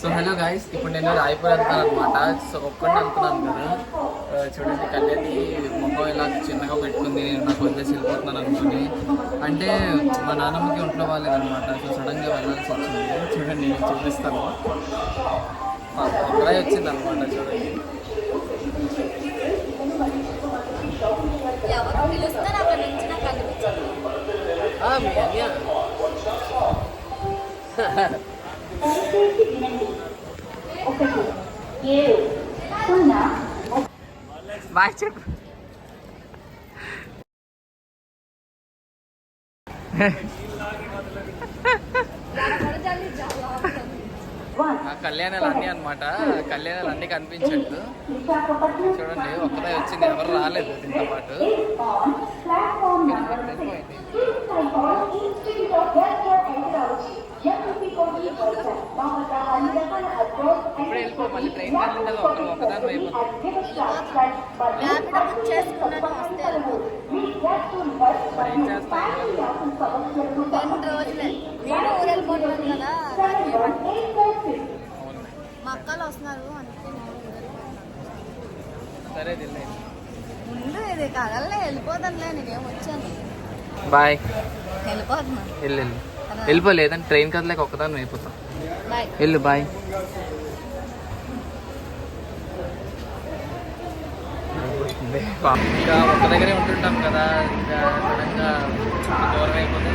So hello guys, ఇప్పుడు నేను రాయపూర్ వెళ్తాను అనమాట. సో ఒక్కడిని వెళ్తున్నాను కదా. చూడండి, కళ్యాణి ముఖం ఇలా చిన్నగా పెట్టుకుంది. నేను నాకు వదిలేసి వెళ్ళిపోతున్నాను అనుకుని. అంటే మా నాన్నమ్మకి ఒంట్లో బాగాలేదనమాట. సో సడన్గా వెళ్ళాల్సి వచ్చింది. చూడండి, నేను చూపిస్తాను. ఒక్కడే వచ్చింది అనమాట. చూడండి, మీ అన్య బాయ్ చెప్పు. కళ్యాణాలు అన్నీ అనమాట. కళ్యాణాలు అన్నీ కనిపించట్టు. చూడండి, ఒక్కదే వచ్చింది, ఎవరు రాలేదు దీంతో పాటు. ఇప్పుడు వెళ్ళిపో, మళ్ళీ ట్రైన్ వెళ్ళిండదు. ఒకదాని అయిపోతుంది. మరి ఏం చేస్తాయి? మా అక్కలు వస్తున్నారు, సరే ముందు ఇది కదలే వెళ్ళిపోతానులే. నేనేం వచ్చాను. బాయ్. వెళ్ళిపోతున్నా. వెళ్ళిపో, లేదంటే ట్రైన్ కదలేక ఒక్కదాన్ని అయిపోతాం. వెళ్ళు, బాయ్. ఇంకా ఒక్క దగ్గరే ఉంటుంటాం కదా. ఇంకా సడన్గా దూరం అయిపోతే